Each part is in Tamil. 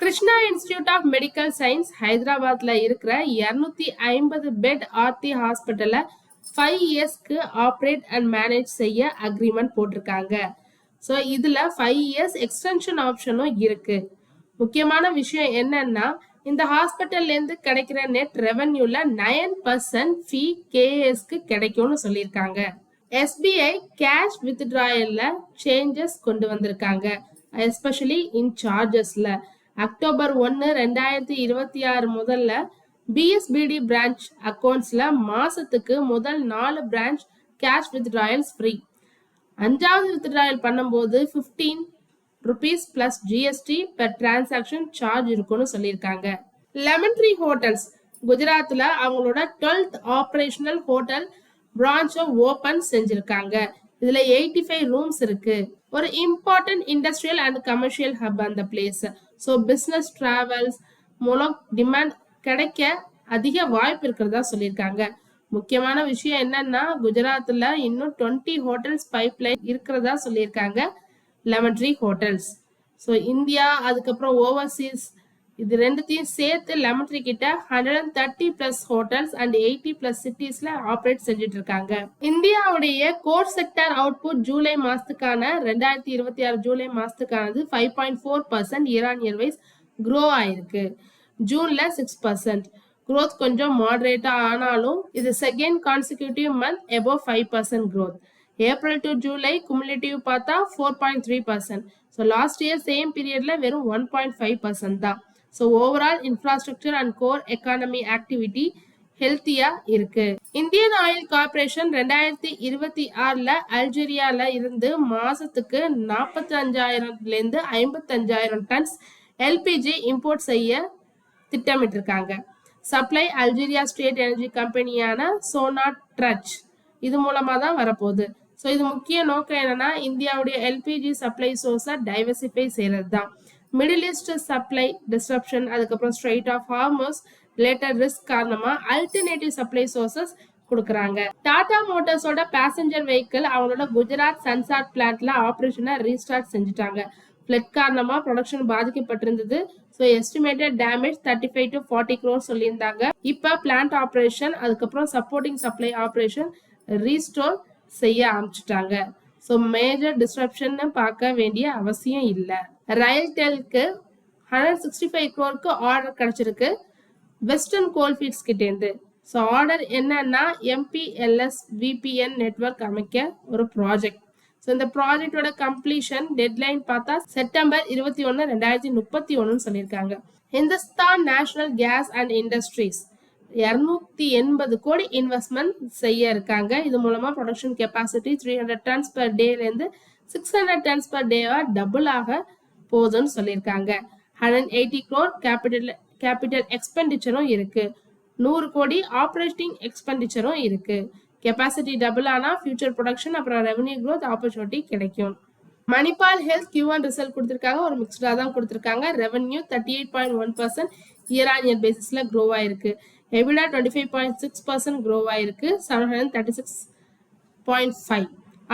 Krishna institute of medical science ஹைதராபாத்ல இருக்கிற 250 பெட் ஆர்த்தி ஹாஸ்பிட்டலை 5 இயர்ஸ்க்கு ஆப்ரேட் அண்ட் மேனேஜ் செய்ய அக்ரிமெண்ட் போட்டிருக்காங்க. ஸோ இதுல 5 இயர்ஸ் எக்ஸ்டென்ஷன் ஆப்ஷனும் இருக்கு. முக்கியமான விஷயம் என்னன்னா, இந்த ஹாஸ்பிட்டல்ல இருந்து கிடைக்கிற நெட் ரெவென்யூல 9% ஃபீ கேஎஸ்க்கு கிடைக்கும்னு சொல்லியிருக்காங்க. எஸ்பிஐ கேஷ் வித்ட்ராயல்ல சேஞ்சஸ் கொண்டு வந்திருக்காங்க, எஸ்பெஷலி இன் சார்ஜஸ்ல. அக்டோபர் 1, 2026 முதல்ல பிஎஸ்பிடி பிரான்ச் அக்கௌண்ட்ஸ்ல மாசத்துக்கு முதல் 4 பிரான்ச் கேஷ் வித்ட்ராயல்ஸ் ஃப்ரீ. 5வது வித்ட்ராயல் பண்ணும்போது 15 rupees plus GST per transaction charge இருக்கும்னு சொல்லியிருக்காங்க. லெமன் ட்ரீ ஹோட்டல்ஸ் குஜராத்ல அவங்களோட 12th ஆபரேஷனல் ஹோட்டல் பிரான்ச்சை ஓபன் செஞ்சிருக்காங்க. இதுல 85 ரூம்ஸ் இருக்கு. ஒரு important industrial and commercial hub அந்த பிளேஸ். ஸோ பிசினஸ் டிராவல்ஸ் மூலம் டிமாண்ட் கிடைக்க அதிக வாய்ப்பு இருக்கிறதா சொல்லியிருக்காங்க. முக்கியமான விஷயம் என்னன்னா, குஜராத்ல இன்னும் 20 ஹோட்டல்ஸ் பைப்லைன் இருக்கிறதா சொல்லியிருக்காங்க. Lemon tree hotels. So India அதுக்கப்புறம் ஓவர்சீஸ் இது ரெண்டுத்தையும் சேர்த்து லெமன் ட்ரீ கிட்ட 130+ ஹோட்டல்ஸ் அண்ட் 80+ சிட்டிஸ்ல ஆப்ரேட் செஞ்சுட்டு இருக்காங்க. இந்தியாவுடைய கோர் செக்டர் அவுட்புட் ஜூலை மாசத்துக்கான 2026 ஜூலை மாசத்துக்கானது 5.4% year on year wise grow ஆயிருக்கு. ஜூன்ல 6%. growth கொஞ்சம் மாடரேட்டா ஆனாலும் இது second consecutive month above 5% growth. April to July cumulative பார்த்தா 4.3%. ஸோ லாஸ்ட் இயர் சேம் பீரியட்ல வெறும் 1.5% தான். So overall infrastructure and core economy activity ஹெல்த்தியா இருக்கு. இந்தியன் ஆயில் கார்பரேஷன் 2026ல அல்ஜீரியால இருந்து மாசத்துக்கு 45,000 இருந்து 55,000 டன்ஸ் எல்பிஜி இம்போர்ட் செய்ய திட்டமிட்டிருக்காங்க. சப்ளை அல்ஜீரியா ஸ்டேட் எனர்ஜி கம்பெனியான சோனாட் ட்ரச் இது மூலமா தான் வரப்போகுது. ஸோ இது முக்கிய நோக்கம் என்னன்னா, இந்தியாவுடைய எல்பிஜி சப்ளை சோர்ஸை டைவர்சிஃபை செய்யறது தான். மிடில் ஈஸ்ட் சப்ளை டிஸ்ரப்ஷன், அதுக்கப்புறம் strait of Hormuz related risk காரணமா அல்டர்னேட்டிவ் சப்ளை சோர்சஸ் கொடுக்குறாங்க. டாடா மோட்டார்ஸோட பேசஞ்சர் வெஹிக்கிள் அவங்களோட குஜராத் சன்சாட் பிளான்ட்ல ஆப்ரேஷனை ரீஸ்டார்ட் செஞ்சுட்டாங்க. ஃபிளட் காரணமா ப்ரொடக்ஷன் பாதிக்கப்பட்டிருந்தது. So estimated damage 35 to 40 crores சொல்லியிருந்தாங்க. இப்போ பிளான்ட் ஆப்ரேஷன் அதுக்கப்புறம் சப்போர்ட்டிங் சப்ளை ஆப்ரேஷன் ரீஸ்டோர் செய்ய ஆரம்பிச்சுட்டாங்க. ஸோ மேஜர் டிஸ்ரப்ஷன் பார்க்க வேண்டிய அவசியம் இல்லை. ரயில்டெல்க்கு 165 crore ஆர்டர் கிடைச்சிருக்கு வெஸ்டர்ன் கோல்ஃபீல்ட்ஸ் கிட்டேருந்து. ஸோ ஆர்டர் என்னன்னா, எம்பிஎல்எஸ் விபிஎன் நெட்வொர்க் அமைக்க ஒரு ப்ராஜெக்ட். ஸோ இந்த ப்ராஜெக்டோட கம்ப்ளீஷன் டெட்லைன் பார்த்தா செப்டம்பர் 21, 2031 சொல்லியிருக்காங்க. Hindustan national gas and industries 280 crore investment செய்ய இருக்காங்க. இது மூலமா production capacity 300 tons per day இருந்து 600 tons per day டபுள் ஆக போகுதுன்னு சொல்லியிருக்காங்க. 180 crore கேபிட்டல் எக்ஸ்பெண்டிச்சரும் இருக்கு. 100 கோடி ஆப்ரேட்டிங் எக்ஸ்பெண்டிச்சரும் இருக்கு. கெப்பாசிட்டி டபுள் ஆனா ஃபியூச்சர் ப்ரொடக்ஷன் அப்புறம் ரெவன்யூ growth ஆப்பர்ச்சுனிட்டி கிடைக்கும். மணிபால் ஹெல்த் Q1 ரிசல்ட் கொடுத்திருக்காங்க. ஒரு மிக்ஸ்டா தான் கொடுத்திருக்காங்க. ரெவன்யூ 38.1% இயர் ஆன் இயர் பேசிஸ்ல க்ரோ ஆயிருக்கு. EBITDA 25.6% க்ரோ ஆயிருக்கு 736.5.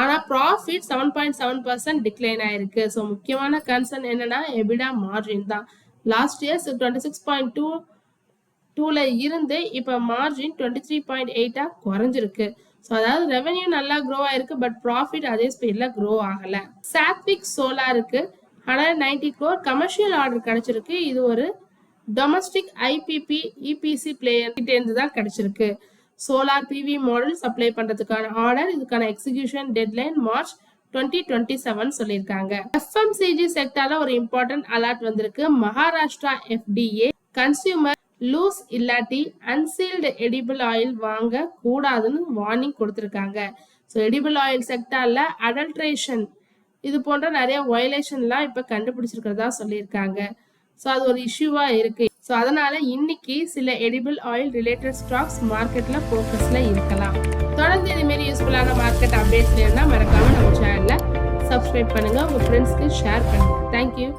ஆனா ப்ராஃபிட் 7.7% டிக்ளைன் ஆயிருக்கு. ஸோ முக்கியமான கன்சர்ன் என்னன்னா EBITDA மார்ஜின் தான். லாஸ்ட் இயர் 26.2ல இருந்து இப்ப மார்ஜின் 23.8 குறைஞ்சிருக்கு. ஸோ அதாவது ரெவன்யூ நல்லா க்ரோ ஆயிருக்கு, பட் ப்ராஃபிட் அதே ஸ்பீட்ல க்ரோ ஆகல. சாத்விக் சோலாருக்கு 190 crore கமர்ஷியல் ஆர்டர் கிடைச்சிருக்கு. இது ஒரு டொமஸ்டிக் ஐபிபி இபிசி பிளேயர் கிட்ட இருந்து தான் கிடைச்சிருக்கு. சோலார் பிவி மாடல் சப்ளை பண்றதுக்கான ஆர்டர், இதுக்கான எக்ஸிகியூஷன் டெட்லைன் மார்ச் 2027 சொல்லியிருக்காங்க. எஃப்எம்சிஜி செக்டார்ல ஒரு இம்பார்ட்டன்ட் அலர்ட் வந்திருக்கு. மகாராஷ்டிரா FDA கன்சியூமர் லூஸ் இல்லாட்டி அன்சீல்டு எடிபிள் ஆயில் வாங்க கூடாதுன்னு வார்னிங் கொடுத்திருக்காங்க. ஸோ எடிபிள் ஆயில் செக்டார்ல அடல்ட்ரேஷன் இது போன்ற நிறைய வயலேஷன்லாம் இப்ப கண்டுபிடிச்சிருக்கிறதா சொல்லியிருக்காங்க. ஸோ அது ஒரு இஷ்யூவா இருக்கு. ஸோ அதனால இன்னைக்கு சில எடிபிள் ஆயில் ரிலேட்டட் ஸ்டாக்ஸ் மார்க்கெட்ல ஃபோக்கஸ்ல இருக்கலாம். தொடர்ந்து இது மாதிரி யூஸ்ஃபுல்லான மார்க்கெட் அப்டேட்ஸ் வேணும்னா மறக்காம நம்ம சேனல்ல சப்ஸ்கிரைப் பண்ணுங்க, உங்க ஃப்ரெண்ட்ஸ்க்கு ஷேர் பண்ணுங்க. தேங்க்யூ.